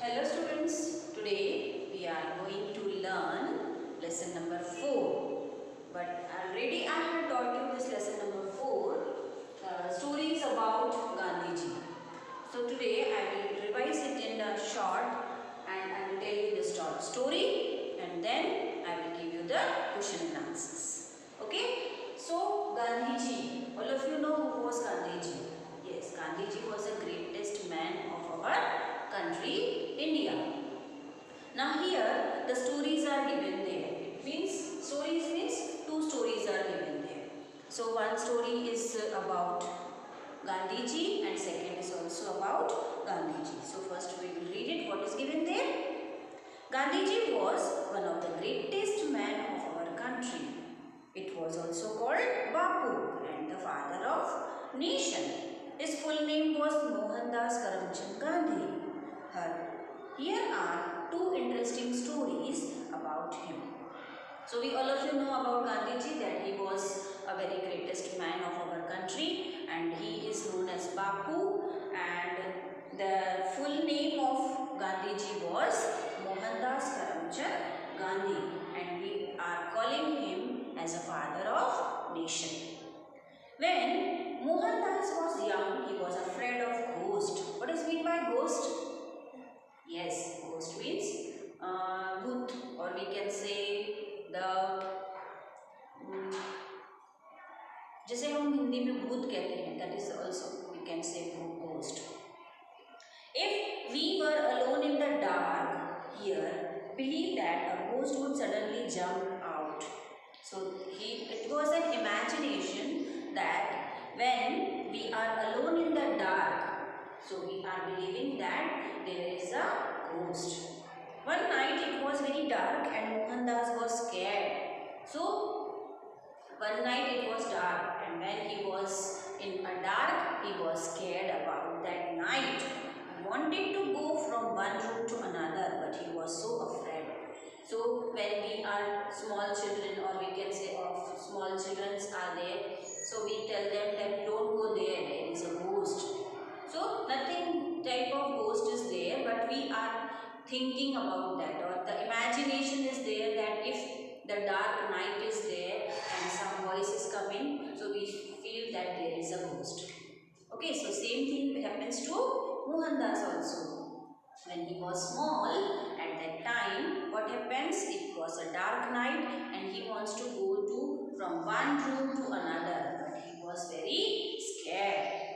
Hello students, today we are going to learn lesson number 4. But already I have taught you this lesson number 4, stories about Gandhiji. So today I will revise it in a short and I will tell you the short story and then I will give you the question and answers. Okay? So Gandhiji, all of you know who was Gandhiji? Yes, Gandhiji was the greatest man of our country, India. Now here the stories are given there. It means stories means two stories are given there. So one story is about Gandhiji and second is also about Gandhiji. So first we will read it. What is given there? Gandhiji was one of the greatest men of our country. It was also called Bapu and the father of nation. His full name was Mohandas Karamchand Gandhi. Here are two interesting stories about him. So we all of you know about Gandhiji, that he was a very greatest man of our country and he is known as Bapu, and the full name of Gandhiji was Mohandas Karamchand Gandhi, and we are calling him as a father of nation. When Mohandas was young, he was afraid of ghost. What is meant by ghost? Yes, ghost means bhoot, or we can say the जैसे हम हिंदी में भूत कहते हैं, that is also we can say ghost. If we were alone in the dark here, believe that a ghost would suddenly jump out. So it was an imagination that when we are alone in the dark, so we are believing that there is a ghost. One night it was very dark and Mohandas was scared. So one night it was dark, and when he was in a dark, he was scared about that night. He wanted to go from one room to another, but he was so afraid. So when we are small children, or we can say of small children are there, so we tell them that don't go there, there is a ghost. So nothing type of ghost is there, but we are thinking about that, or the imagination is there that if the dark night is there and some voice is coming, so we feel that there is a ghost. Okay, so same thing happens to Mohandas also. When he was small, at that time, what happens? It was a dark night and he wants to go from one room to another, but he was very scared.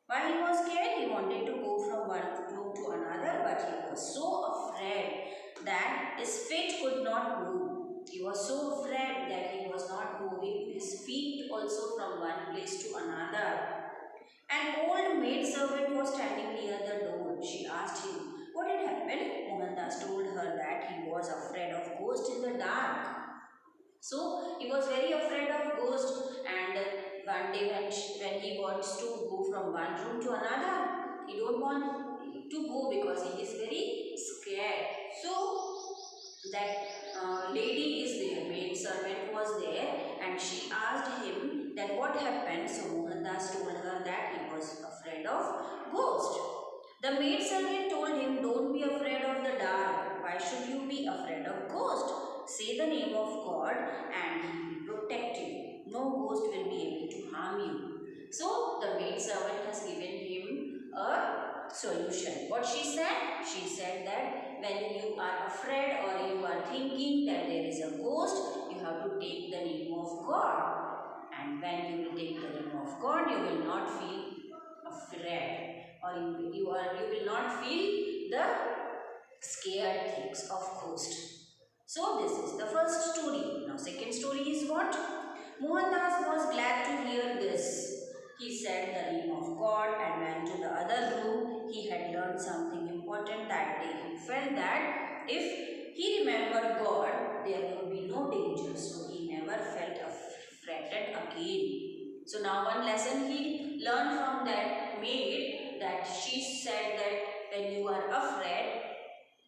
Why he was scared? He wanted to go from one room to another, but he was so afraid that his feet could not move. He was so afraid that he was not moving his feet also from one place to another. An old maid servant was standing near the door. She asked him, what had happened? Mohandas told her that he was afraid of ghosts in the dark. So he was very afraid of ghosts, and one day when he wants to go from one room to another, he don't want to go because he is very scared. So that lady is there, maid servant was there, and she asked him that what happened. So Mohandas told her that he was afraid of ghost. The maid servant told him, don't be afraid of the dark. Why should you be afraid of ghost? Say the name of God and he will protect you. No ghost will be able to harm you. So the maid servant has given him a solution. What she said? She said that when you are afraid or you are thinking that there is a ghost, you have to take the name of God. And when you will take the name of God, you will not feel afraid, or you will not feel the scared things of ghost. So this is the first story. Now second story is what? Mohandas was glad to hear this. He said the name of God and went to the other room. He had learned something important that day. He felt that if he remembered God, there would be no danger. So he never felt afraid again. So now one lesson he learned from that maid, that she said that when you are afraid,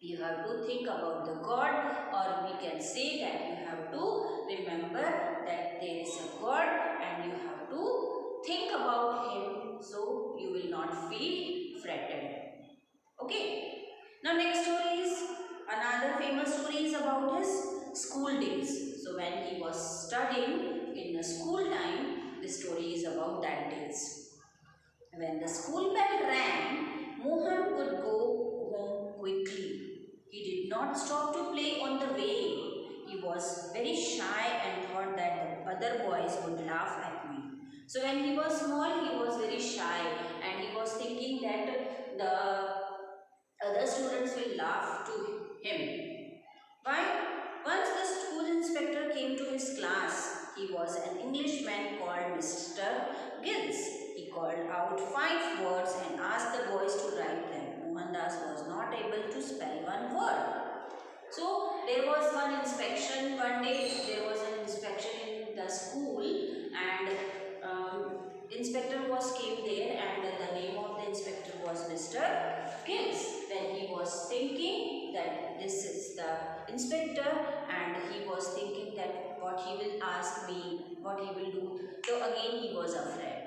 you have to think about the God, or we can say that you have to remember that there is a God and you have to think about him, so you will not feel frightened. Okay. Now next story is another famous story is about his school days. So when he was studying in the school time, the story is about that days. When the school bell rang, Mohan could go home quickly. He did not stop to play on the way. He was very shy and thought that the other boys would laugh at me. So when he was small, he was very shy and he was thinking that the other students will laugh to him. Why? Once the school inspector came to his class. He was an Englishman called Mr. Giles. He called out 5 words and asked the boys to write them. Mohandas was not able to spell one word. So there was one inspection. One day there was an inspection in the school, and inspector came there, and the name of the inspector was Mr. Giles. Then he was thinking that this is the inspector, and he was thinking that what he will ask me, what he will do. So again he was afraid.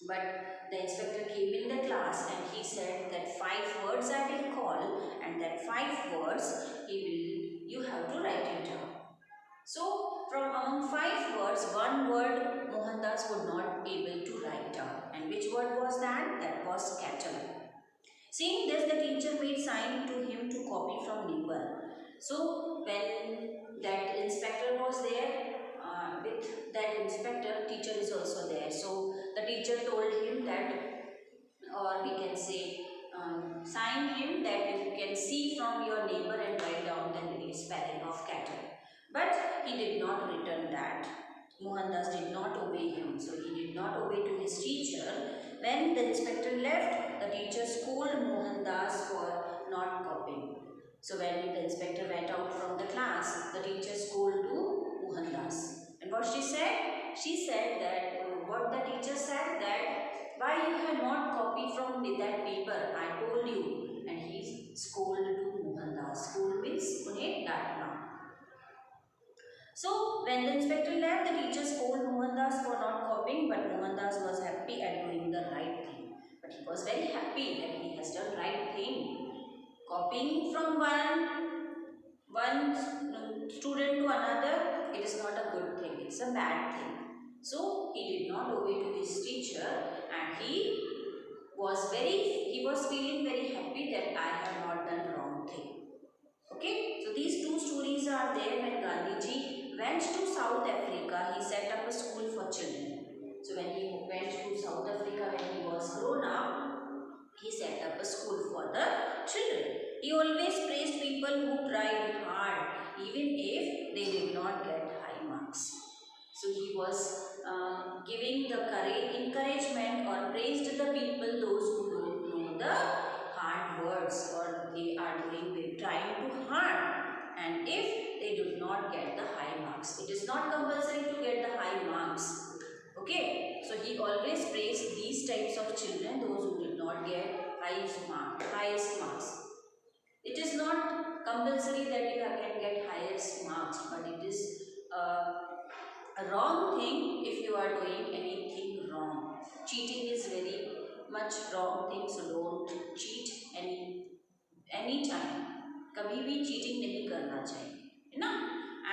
But the inspector came in the class and he said that 5 words I will call, and that 5 words you have to write it down. So from among 5 words, one word Mohandas would not be able to write down. And which word was that? That was cattle. Seeing this, the teacher made sign to him to copy from neighbor. So when that inspector was there, with that inspector, teacher is also there. So the teacher told him that, or we can say, sign him that you can see from your neighbor and write down the spelling of cattle. But he did not return that. Mohandas did not obey him, so he did not obey to his teacher. When the inspector left, the teacher scolded Mohandas for not copying. So when the inspector went out from the class, the teacher scolded to Mohandas. And what she said? She said that, what the teacher said that, why you have not copied from that paper? I told you. And he scolded to Mohandas. Scold means unhe datna. So when the inspector left, the teacher scolded Mohandas for not copying, but Mohandas was happy at doing the right thing. But he was very happy that he has done right thing. Copying from one student to another, it is not a good thing. It's a bad thing. So he did not obey to his teacher, and he was feeling very happy that I have not done wrong thing. Okay, so these two stories are there. When Gandhiji went to South Africa, he set up a school for children. So when he went to South Africa, when he was grown up, he set up a school for the children. He always praised people who tried hard, even if they did not get high marks. So he was giving the encouragement or praised the people, those who don't know the hard words, or they are trying too hard, and if they do not get the high marks. It is not compulsory to get the high marks. Okay, so he always praised these types of children, those who did not get highest marks. It is not compulsory that you can get highest marks, but it is a wrong thing if you are doing anything wrong. Cheating is very much wrong thing, so don't cheat any time. कभी भी cheating नहीं करना चाहिए, है ना?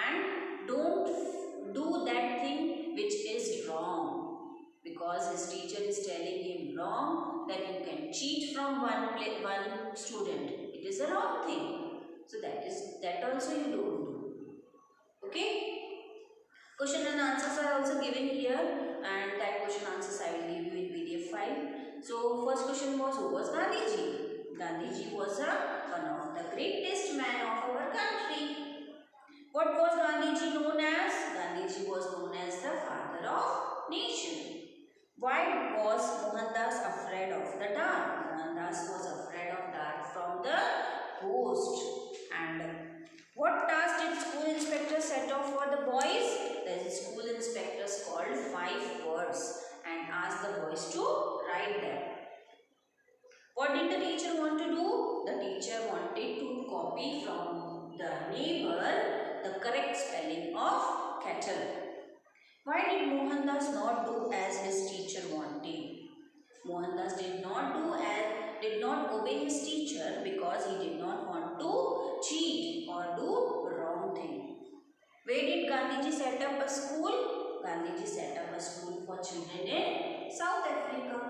And don't do that thing which is wrong, because his teacher is telling him wrong that you can cheat from one student. It is a wrong thing. So that also you don't do. Okay. Question and answers are also given here, and that question answers I will give you in PDF file. So first question was, who was Gandhiji? Gandhiji was one of the greatest man of our country. What was Gandhiji known as? Gandhiji was known as the father of nation. Why was Mohandas afraid of the dark? Mohandas was afraid of dark from the ghost. And what task did school inspector set off for the boys? The school inspectors called 5 words and asked the boys to write them. What did the teacher want to do? The teacher wanted to copy from the neighbor the correct spelling of cattle. Why did Mohandas not do as his teacher wanted? Mohandas did not obey his teacher because he did Gandhiji set up a school? Gandhiji set up a school for children in South Africa.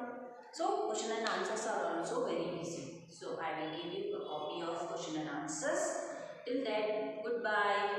So question and answers are also very easy. So I will give you a copy of question and answers. Till then, goodbye.